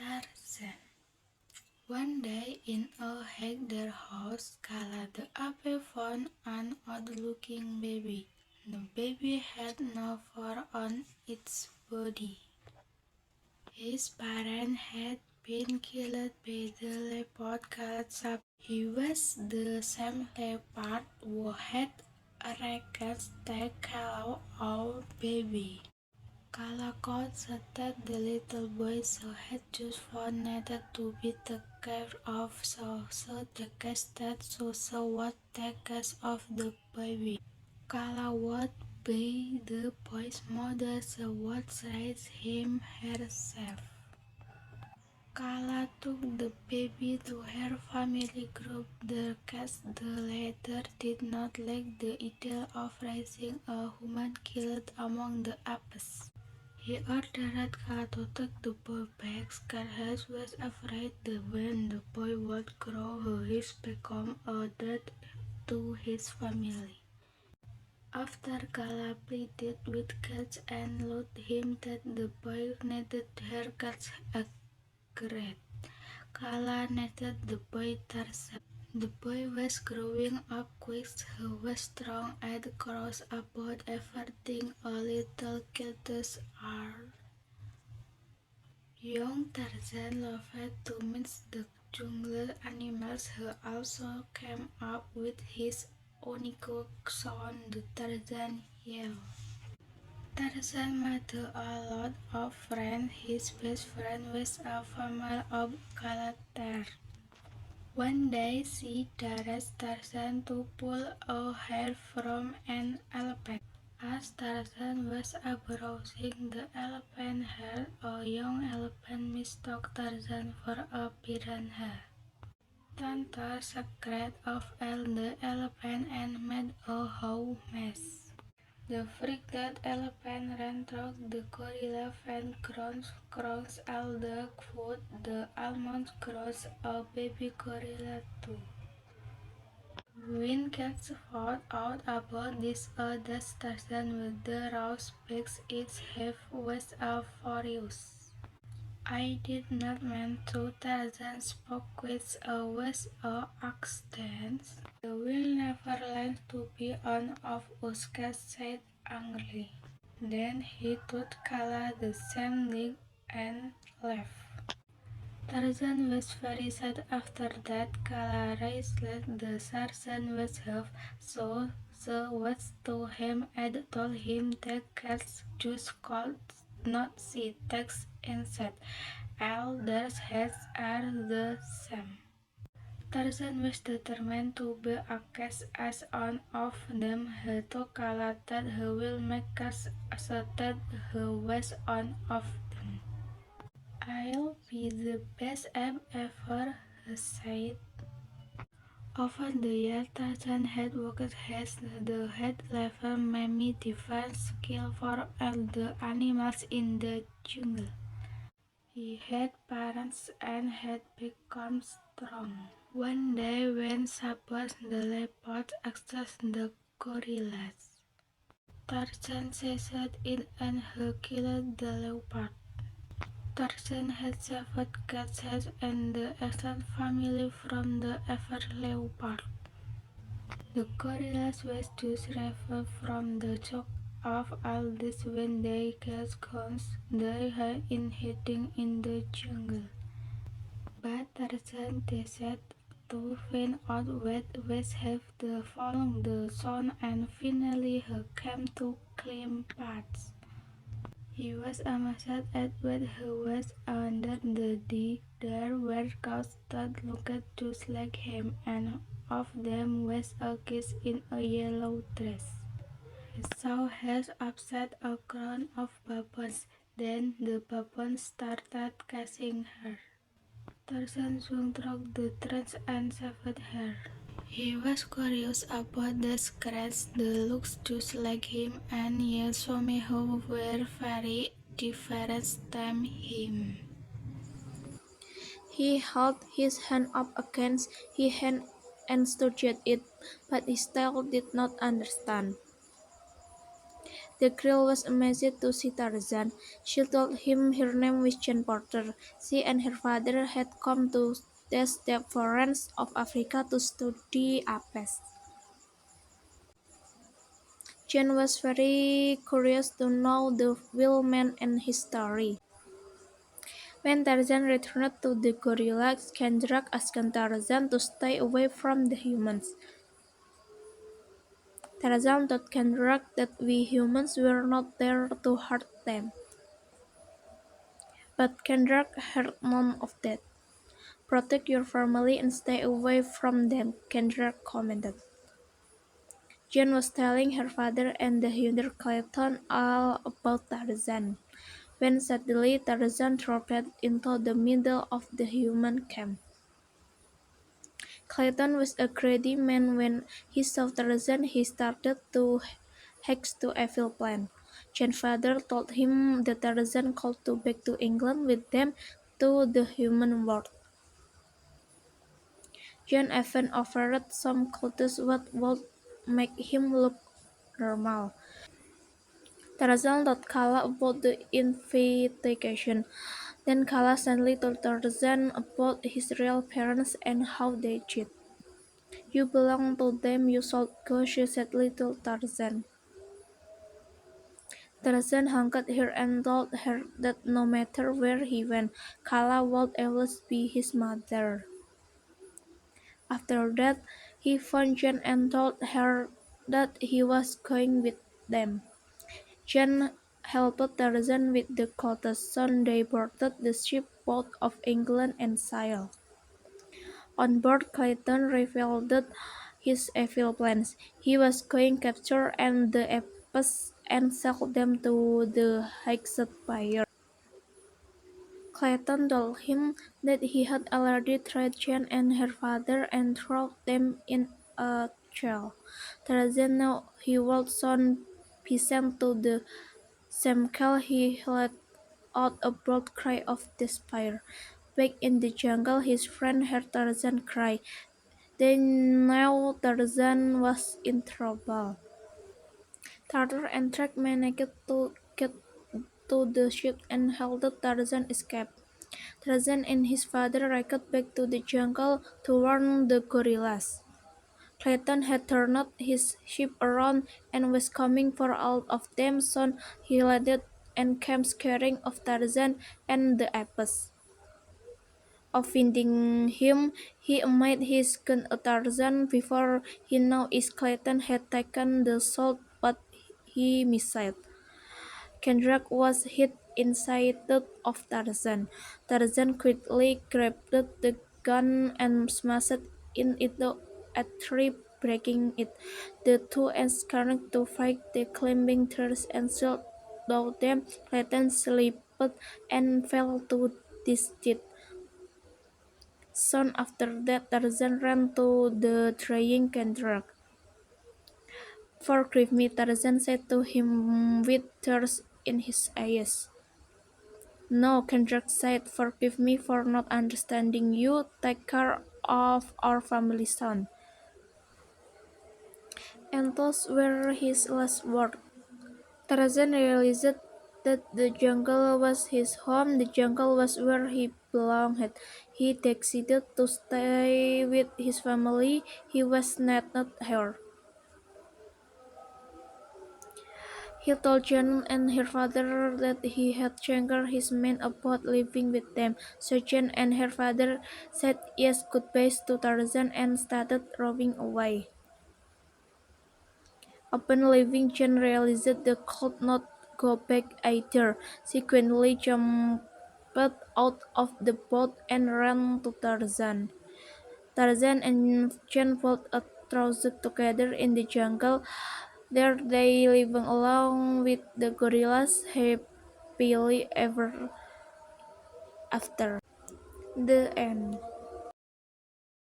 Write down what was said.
Tarzan. One day in a Haggar house, Kala the ape found an odd-looking baby. The baby had no fur on its body. His parents had been killed by the leopard called Sap. He was the same leopard who had attacked the Kala our baby. Kala consulted the little boy so had just found needed to be taken care of, so the casted so what take care of the baby. Kala would be the boy's mother, so would raise him herself. Kala took the baby to her family group. The latter did not like the idea of raising a human killed among the apes. He ordered Kala to take the boy back. Scarface was afraid that when the boy would grow, he would become a threat to his family. After Kala pleaded with Cats and told him that the boy needed her, Cats agreed. Kala named the boy Tarzan. The boy was growing up quick. He was strong and cross about everything a little kids are. Young Tarzan loved to meet the jungle animals. He also came up with his unique son, the Tarzan Yell. Tarzan made a lot of friends. His best friend was a female of Kalater. One day she dared Tarzan to pull a hair from an elephant. As Tarzan was browsing the elephant herd, a young elephant mistook Tarzan for a piranha. Tantor scared of the elephant and made a whole mess. The freaked elephant ran through the gorilla fan crunch all the food. The almond crushed a baby gorilla too. When cats found out about this, Tarzan with the roast pigs its head was furious. I did not mean to, Tarzan spoke with a accent. You will never learn to be one of us, Cat said angrily. Then he told Kala the same thing and left. Tarzan was very sad after that. Kala realized the sergeant was half, so she was to him and told him that cats just could not see text instead. All their heads are the same. Tarzan was determined to be a cat as one of them. He told Kala that he will make cats so that he was one of them. I'll be the best ape ever, he said. Over the years, Tarzan had worked as the head level many different skills for all the animals in the jungle. He had parents and had become strong. One day when Sabas the leopard attacked the gorillas, Tarzan seized it and he killed the leopard. Tarzan had saved Cat's head and the extended family from the evil leopard. The gorillas were just relieved from the shock of all this when they got guns they had in hiding in the jungle. But Tarzan decided to find out what was have following the sun and finally he came to climb paths. He was amazed at what he was under the day. There were cows that looked just like him, and of them was a kid in a yellow dress. He saw her upset a crown of baboons. Then the baboons started chasing her. Tarzan swung through the trees and saved her. He was curious about the scratches that looked just like him and yet somehow were very different than him. He held his hand up against his hand and studied it, but he still did not understand. The girl was amazed to see Tarzan. She told him her name was Jane Porter. She and her father had come to the steppe forests of Africa to study apes. Jane was very curious to know the wild man and his story. When Tarzan returned to the gorillas, Kendrak asked Tarzan to stay away from the humans. Tarzan told Kendrak that we humans were not there to hurt them. But Kendrak heard none of that. "Protect your family and stay away from them," Kendrak commanded. Jane was telling her father and the hunter Clayton all about Tarzan, when suddenly Tarzan dropped into the middle of the human camp. Clayton was a greedy man. When he saw Tarzan, he started to hatch the evil plan. Jane's father told him that Tarzan called to back to England with them to the human world. Jane even offered some clothes what would make him look normal. Tarzan told Kala about the invitation. Then Kala suddenly told Tarzan about his real parents and how they cheated. "You belong to them, you should go," she said little Tarzan. Tarzan hugged her and told her that no matter where he went, Kala would always be his mother. After that, he found Jane and told her that he was going with them. Jane helped Tarzan with the clothes. Soon they boarded the ship both of England and sailed. On board, Clayton revealed his evil plans. He was going to capture and the apes and sell them to the highest buyer. Clayton told him that he had already tried Jane and her father and thrown them in a jail. Tarzan knew he would soon be sent to the same jail. He let out a broad cry of despair. Back in the jungle, his friend heard Tarzan cry. They knew Tarzan was in trouble. Tartar and Trek managed to get to the ship and helped Tarzan escape. Tarzan and his father raced back to the jungle to warn the gorillas. Clayton had turned his ship around and was coming for all of them. Soon he landed and came scaring of Tarzan and the apes. Of finding him, he made his gun at Tarzan. Before he knew it, Clayton had taken the sword, but he missed. Kendrak was hit inside of Tarzan. Tarzan quickly grabbed the gun and smashed into a tree, breaking it. The two escaped to fight the climbing trees and shot down them. Clayton slipped and fell to his death. Soon after that, Tarzan ran to the dying Kendrak. "Forgive me," Tarzan said to him with tears in his eyes. "No," Kendrak said, "forgive me for not understanding you. Take care of our family, son." And those were his last words. Tarzan realized that the jungle was his home, the jungle was where he belonged. He decided to stay with his family. He was not here. He told Jane and her father that he had changed his mind about living with them. So Jane and her father said yes goodbyes to Tarzan and started rowing away. Upon leaving, Jane realized they could not go back either. She quickly jumped out of the boat and ran to Tarzan. Tarzan and Jane fought a trouser together in the jungle. There they living along with the gorillas happily ever after. The end.